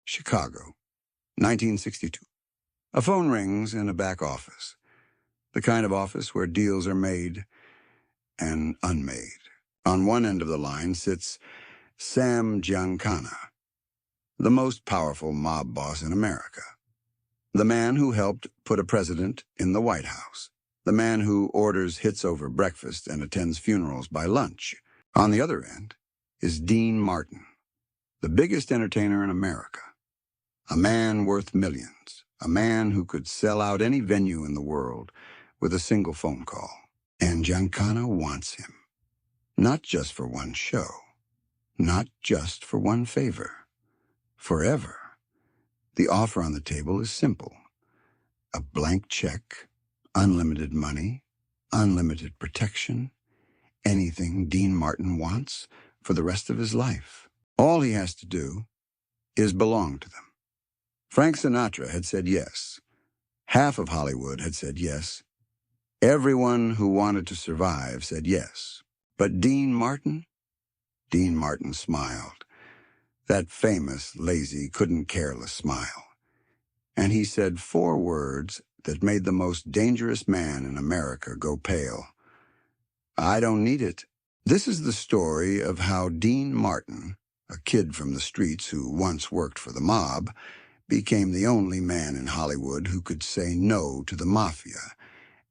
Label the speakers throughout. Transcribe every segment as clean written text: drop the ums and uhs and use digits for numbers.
Speaker 1: Chicago, 1962. A phone rings in a back office, the kind of office where deals are made and unmade. On one end of the line sits Sam Giancana, the most powerful mob boss in America. The man who helped put a president in the White House. The man who orders hits over breakfast and attends funerals by lunch. On the other end is Dean Martin, the biggest entertainer in America. A man worth millions. A man who could sell out any venue in the world with a single phone call. And Giancana wants him. Not just for one show. Not just for one favor. Forever. The offer on the table is simple. A blank check, unlimited money, unlimited protection, anything Dean Martin wants for the rest of his life. All he has to do is belong to them. Frank Sinatra had said yes. Half of Hollywood had said yes. Everyone who wanted to survive said yes. But Dean Martin? Dean Martin smiled. That famous, lazy, couldn't-careless smile. And he said 4 words that made the most dangerous man in America go pale. I don't need it. This is the story of how Dean Martin, a kid from the streets who once worked for the mob, became the only man in Hollywood who could say no to the Mafia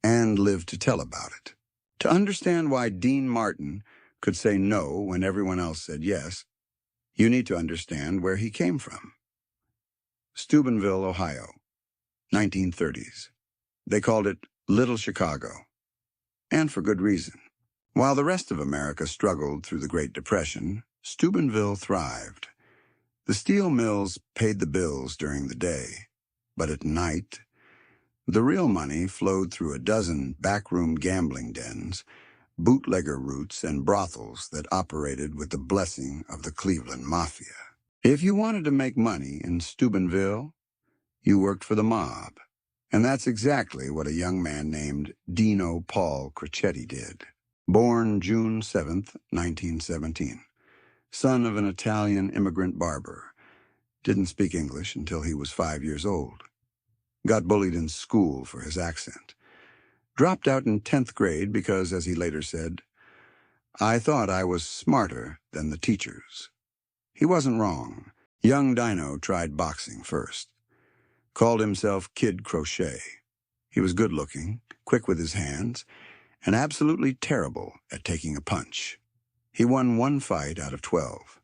Speaker 1: and live to tell about it. To understand why Dean Martin could say no when everyone else said yes, you need to understand where he came from. Steubenville, Ohio, 1930s. They called it Little Chicago, and for good reason. While the rest of America struggled through the Great Depression, Steubenville thrived. The steel mills paid the bills during the day, but at night, the real money flowed through a dozen backroom gambling dens, bootlegger routes, and brothels that operated with the blessing of the Cleveland Mafia. If you wanted to make money in Steubenville, you worked for the mob, and that's exactly what a young man named Dino Crocetti did. Born June 7th, 1917, son of an Italian immigrant barber, didn't speak English until he was 5 years old, got bullied in school for his accent, dropped out in 10th grade because, as he later said, I thought I was smarter than the teachers. He wasn't wrong. Young Dino tried boxing first. Called himself Kid Crochet. He was good-looking, quick with his hands, and absolutely terrible at taking a punch. He won 1 fight out of 12,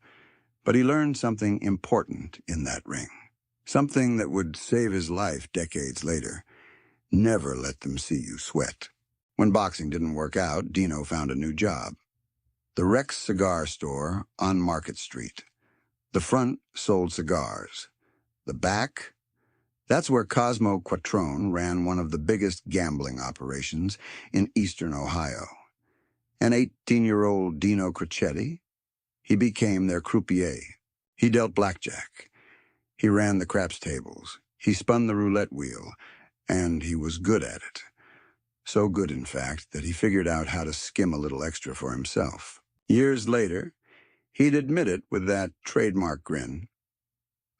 Speaker 1: but he learned something important in that ring, something that would save his life decades later. Never let them see you sweat. When boxing didn't work out, Dino found a new job. The Rex Cigar Store on Market Street. The front sold cigars. The back? That's where Cosmo Quattrone ran one of the biggest gambling operations in eastern Ohio. An 18-year-old Dino Crocetti, he became their croupier. He dealt blackjack. He ran the craps tables. He spun the roulette wheel, and he was good at it. So good, in fact, that he figured out how to skim a little extra for himself. Years later, he'd admit it with that trademark grin.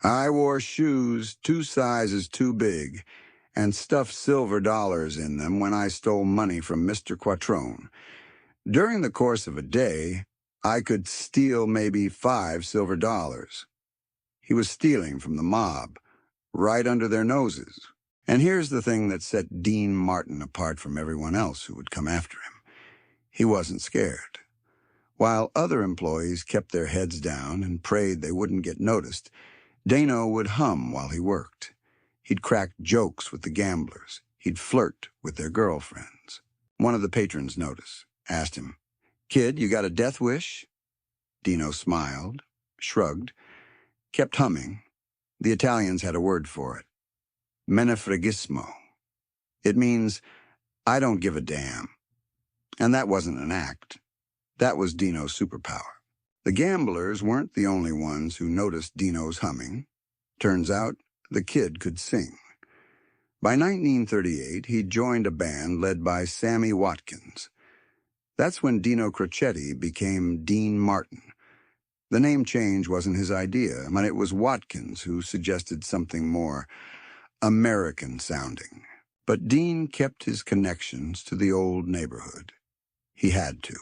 Speaker 1: I wore shoes 2 sizes too big and stuffed silver dollars in them when I stole money from Mr. Quattrone. During the course of a day, I could steal maybe 5 silver dollars. He was stealing from the mob, right under their noses. And here's the thing that set Dean Martin apart from everyone else who would come after him. He wasn't scared. While other employees kept their heads down and prayed they wouldn't get noticed, Dino would hum while he worked. He'd crack jokes with the gamblers. He'd flirt with their girlfriends. One of the patrons noticed, asked him, Kid, you got a death wish? Dino smiled, shrugged, kept humming. The Italians had a word for it. Menefregismo. It means, I don't give a damn. And that wasn't an act. That was Dino's superpower. The gamblers weren't the only ones who noticed Dino's humming. Turns out, the kid could sing. By 1938, he joined a band led by Sammy Watkins. That's when Dino Crocetti became Dean Martin. The name change wasn't his idea, and it was Watkins who suggested something more American-sounding. But Dean kept his connections to the old neighborhood. He had to.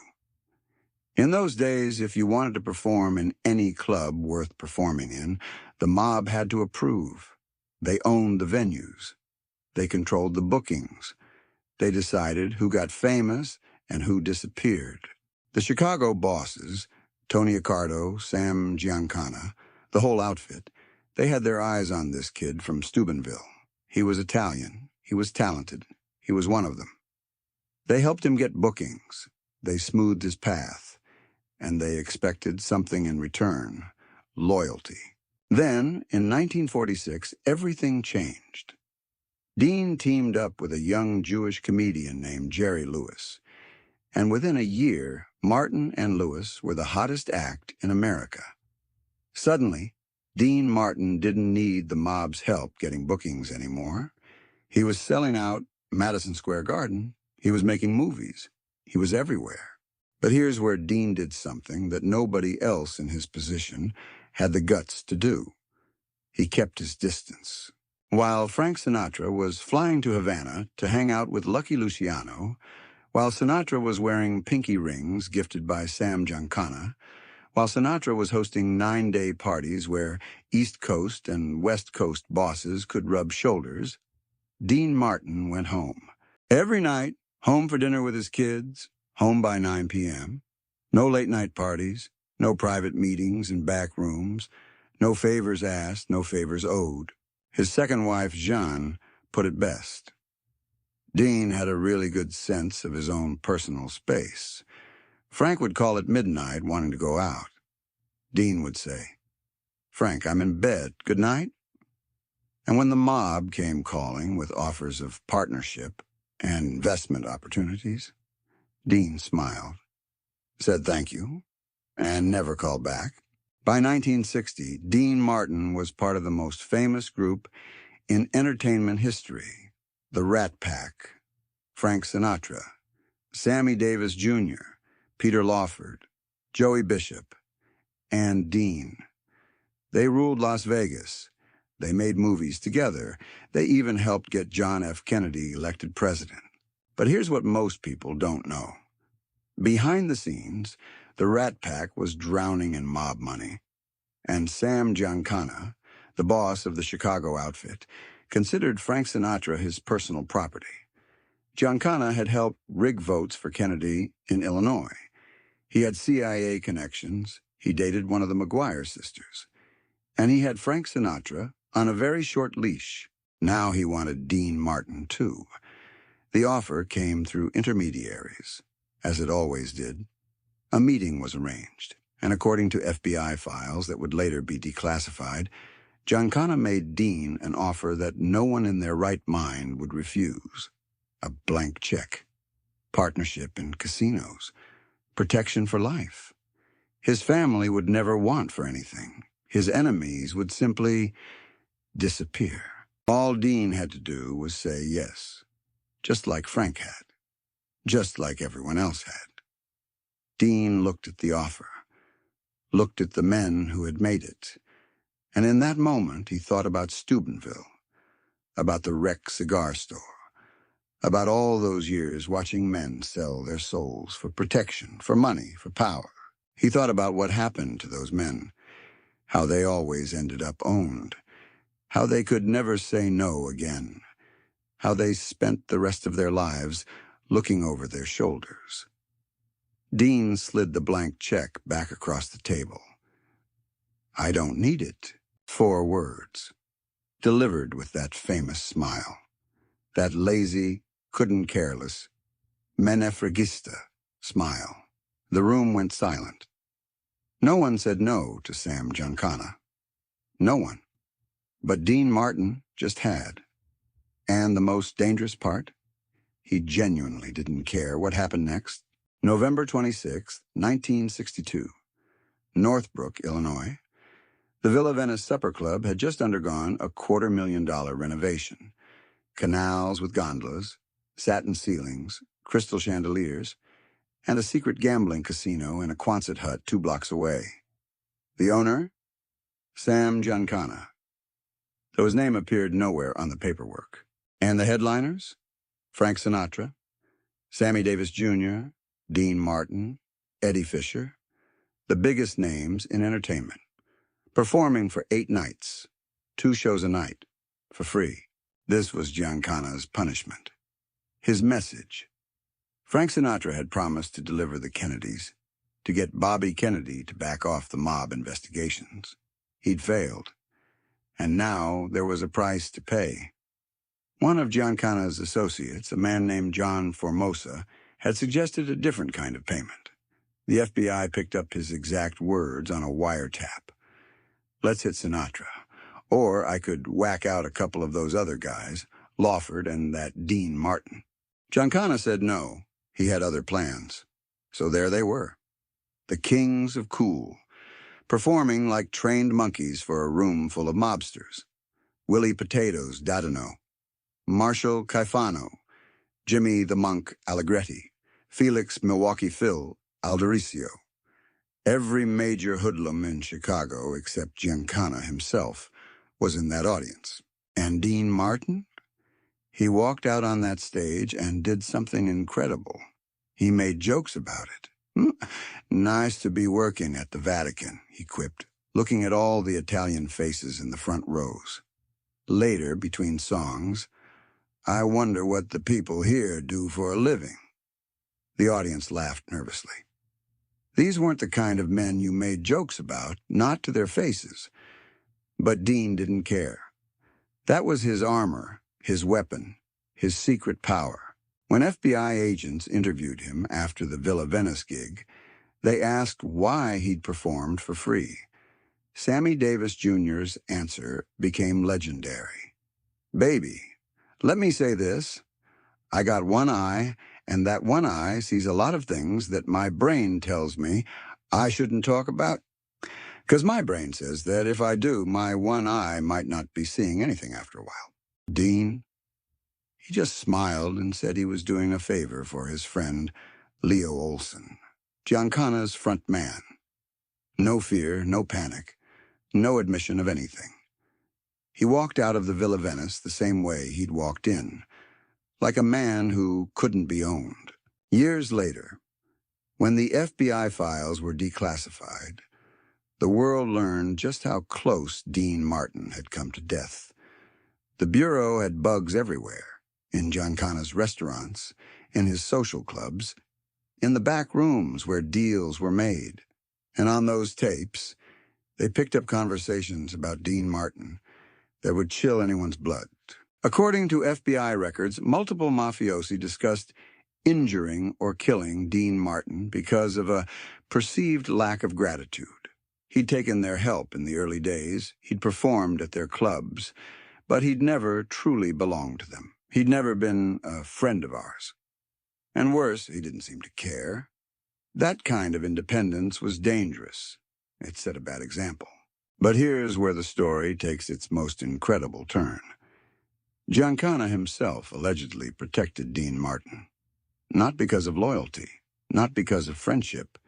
Speaker 1: In those days, if you wanted to perform in any club worth performing in, the mob had to approve. They owned the venues. They controlled the bookings. They decided who got famous and who disappeared. The Chicago bosses, Tony Accardo, Sam Giancana, the whole outfit, they had their eyes on this kid from Steubenville. He was Italian. He was talented. He was one of them. They helped him get bookings. They smoothed his path. And they expected something in return, loyalty. Then, in 1946, everything changed. Dean teamed up with a young Jewish comedian named Jerry Lewis. And within a year, Martin and Lewis were the hottest act in America. Suddenly, Dean Martin didn't need the mob's help getting bookings anymore. He was selling out Madison Square Garden. He was making movies. He was everywhere. But here's where Dean did something that nobody else in his position had the guts to do. He kept his distance. While Frank Sinatra was flying to Havana to hang out with Lucky Luciano, while Sinatra was wearing pinky rings gifted by Sam Giancana, while Sinatra was hosting 9-day parties where East Coast and West Coast bosses could rub shoulders, Dean Martin went home. Every night, home for dinner with his kids, home by 9 p.m., no late-night parties, no private meetings in back rooms, no favors asked, no favors owed. His second wife, Jeanne, put it best. Dean had a really good sense of his own personal space. Frank would call at midnight wanting to go out. Dean would say, "Frank, I'm in bed. Good night." And when the mob came calling with offers of partnership and investment opportunities, Dean smiled, said thank you, and never called back. By 1960, Dean Martin was part of the most famous group in entertainment history, the Rat Pack. Frank Sinatra, Sammy Davis Jr., Peter Lawford, Joey Bishop, and Dean. They ruled Las Vegas. They made movies together. They even helped get John F. Kennedy elected president. But here's what most people don't know. Behind the scenes, the Rat Pack was drowning in mob money, and Sam Giancana, the boss of the Chicago outfit, considered Frank Sinatra his personal property. Giancana had helped rig votes for Kennedy in Illinois. He had CIA connections. He dated one of the McGuire sisters. And he had Frank Sinatra on a very short leash. Now he wanted Dean Martin, too. The offer came through intermediaries, as it always did. A meeting was arranged, and according to FBI files that would later be declassified, Giancana made Dean an offer that no one in their right mind would refuse. A blank check, partnership in casinos, protection for life. His family would never want for anything. His enemies would simply disappear. All Dean had to do was say yes, just like Frank had, just like everyone else had. Dean looked at the offer, looked at the men who had made it, and in that moment he thought about Steubenville, about the wrecked cigar store, about all those years watching men sell their souls for protection, for money, for power. He thought about what happened to those men, how they always ended up owned, how they could never say no again, how they spent the rest of their lives looking over their shoulders. Dean slid the blank check back across the table. "I don't need it." 4 words, delivered with that famous smile, that lazy, couldn't-careless, menefregista smile. The room went silent. No one said no to Sam Giancana. No one. But Dean Martin just had. And the most dangerous part? He genuinely didn't care what happened next. November 26, 1962. Northbrook, Illinois. The Villa Venice Supper Club had just undergone a $250,000 renovation. Canals with gondolas, satin ceilings, crystal chandeliers, and a secret gambling casino in a Quonset hut 2 blocks away. The owner? Sam Giancana, though his name appeared nowhere on the paperwork. And the headliners? Frank Sinatra, Sammy Davis Jr., Dean Martin, Eddie Fisher, the biggest names in entertainment, performing for 8 nights, 2 shows a night, for free. This was Giancana's punishment. His message. Frank Sinatra had promised to deliver the Kennedys, to get Bobby Kennedy to back off the mob investigations. He'd failed, and now there was a price to pay. One of Giancana's associates, a man named John Formosa, had suggested a different kind of payment. The FBI picked up his exact words on a wiretap. Let's hit Sinatra, or I could whack out a couple of those other guys, Lawford and that Dean Martin. Giancana said no, he had other plans. So there they were, the kings of cool, performing like trained monkeys for a room full of mobsters. Willie Potatoes Dadano, Marshall Caifano, Jimmy the Monk Allegretti, Felix Milwaukee Phil Aldericio. Every major hoodlum in Chicago, except Giancana himself, was in that audience. And Dean Martin? He walked out on that stage and did something incredible. He made jokes about it. Nice to be working at the Vatican, he quipped, looking at all the Italian faces in the front rows. Later, between songs, I wonder what the people here do for a living. The audience laughed nervously. These weren't the kind of men you made jokes about, not to their faces. But Dean didn't care. That was his armor, his weapon, his secret power. When FBI agents interviewed him after the Villa Venice gig, they asked why he'd performed for free. Sammy Davis Jr.'s answer became legendary. Baby, let me say this. I got one eye, and that one eye sees a lot of things that my brain tells me I shouldn't talk about. 'Cause my brain says that if I do, my one eye might not be seeing anything after a while. Dean? He just smiled and said he was doing a favor for his friend, Leo Olson, Giancana's front man. No fear, no panic, no admission of anything. He walked out of the Villa Venice the same way he'd walked in, like a man who couldn't be owned. Years later, when the FBI files were declassified, the world learned just how close Dean Martin had come to death. The Bureau had bugs everywhere, in Giancana's restaurants, in his social clubs, in the back rooms where deals were made. And on those tapes, they picked up conversations about Dean Martin that would chill anyone's blood. According to FBI records, multiple mafiosi discussed injuring or killing Dean Martin because of a perceived lack of gratitude. He'd taken their help in the early days, he'd performed at their clubs, but he'd never truly belonged to them. He'd never been a friend of ours. And worse, he didn't seem to care. That kind of independence was dangerous. It set a bad example. But here's where the story takes its most incredible turn. Giancana himself allegedly protected Dean Martin. Not because of loyalty, not because of friendship,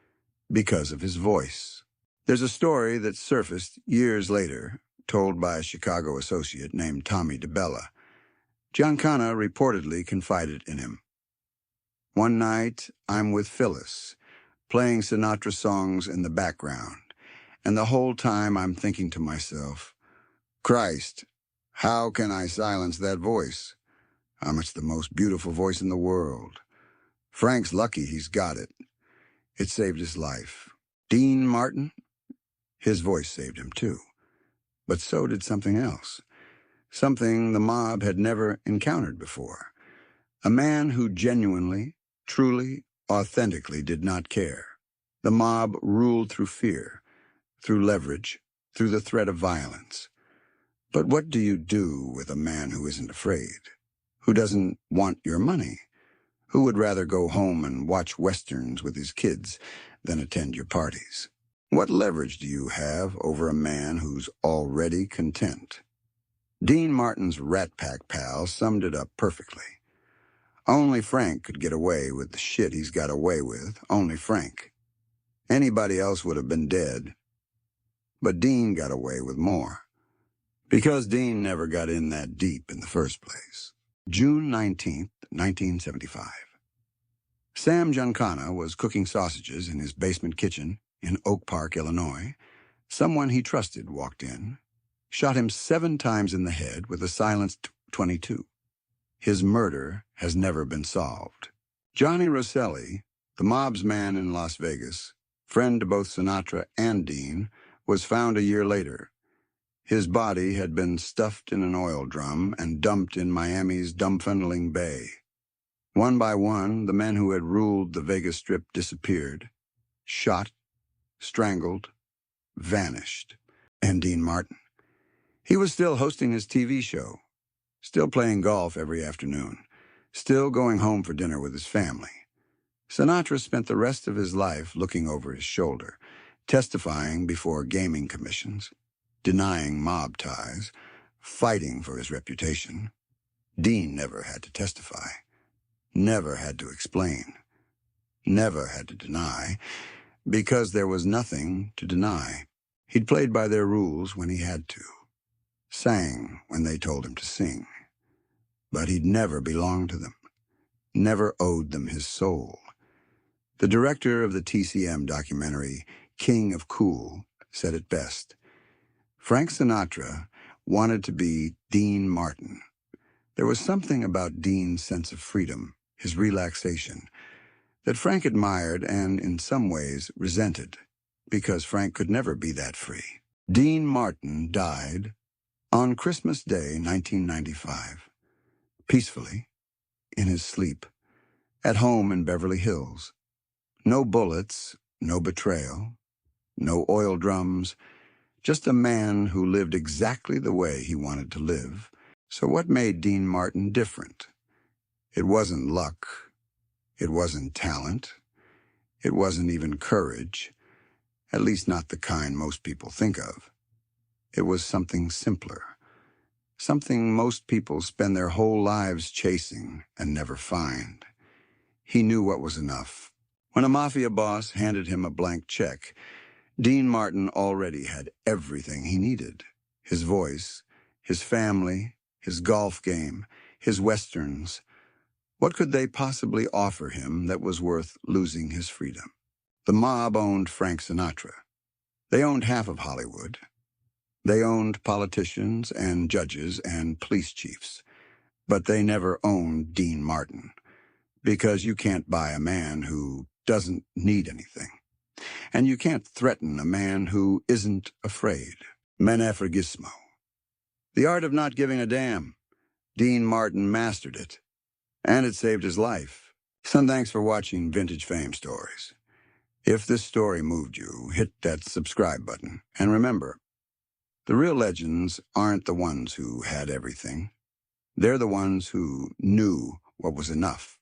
Speaker 1: because of his voice. There's a story that surfaced years later, told by a Chicago associate named Tommy DeBella. Giancana reportedly confided in him. One night, I'm with Phyllis, playing Sinatra songs in the background, and the whole time I'm thinking to myself, Christ, how can I silence that voice? It's the most beautiful voice in the world. Frank's lucky he's got it. It saved his life. Dean Martin? His voice saved him too. But so did something else. Something the mob had never encountered before. A man who genuinely, truly, authentically did not care. The mob ruled through fear, through leverage, through the threat of violence. But what do you do with a man who isn't afraid? Who doesn't want your money? Who would rather go home and watch westerns with his kids than attend your parties? What leverage do you have over a man who's already content? Dean Martin's Rat Pack pal summed it up perfectly. Only Frank could get away with the shit he's got away with, only Frank. Anybody else would have been dead. but Dean got away with more. Because Dean never got in that deep in the first place. June 19th, 1975. Sam Giancana was cooking sausages in his basement kitchen in Oak Park, Illinois. Someone he trusted walked in, shot him 7 times in the head with a silenced .22. His murder has never been solved. Johnny Rosselli, the mob's man in Las Vegas, friend to both Sinatra and Dean, was found a year later. His body had been stuffed in an oil drum and dumped in Miami's Dumfunnelling Bay. One by one, the men who had ruled the Vegas Strip disappeared, shot, strangled, vanished. And Dean Martin. He was still hosting his TV show, still playing golf every afternoon, still going home for dinner with his family. Sinatra spent the rest of his life looking over his shoulder, testifying before gaming commissions, denying mob ties, fighting for his reputation. Dean never had to testify, never had to explain, never had to deny, because there was nothing to deny. He'd played by their rules when he had to, sang when they told him to sing. But he'd never belonged to them, never owed them his soul. The director of the TCM documentary, King of Cool, said it best. Frank Sinatra wanted to be Dean Martin. There was something about Dean's sense of freedom, his relaxation, that Frank admired and, in some ways, resented, because Frank could never be that free. Dean Martin died on Christmas Day, 1995, peacefully, in his sleep, at home in Beverly Hills. No bullets, no betrayal, no oil drums, just a man who lived exactly the way he wanted to live. So what made Dean Martin different? It wasn't luck. It wasn't talent. It wasn't even courage, at least not the kind most people think of. It was something simpler, something most people spend their whole lives chasing and never find. He knew what was enough. When a Mafia boss handed him a blank check, Dean Martin already had everything he needed. His voice, his family, his golf game, his westerns. What could they possibly offer him that was worth losing his freedom? The mob owned Frank Sinatra. They owned half of Hollywood. They owned politicians and judges and police chiefs. But they never owned Dean Martin, because you can't buy a man who doesn't need anything. And you can't threaten a man who isn't afraid. Menefregismo. The art of not giving a damn. Dean Martin mastered it. And it saved his life. So thanks for watching Vintage Fame Stories. If this story moved you, hit that subscribe button. And remember, the real legends aren't the ones who had everything. They're the ones who knew what was enough.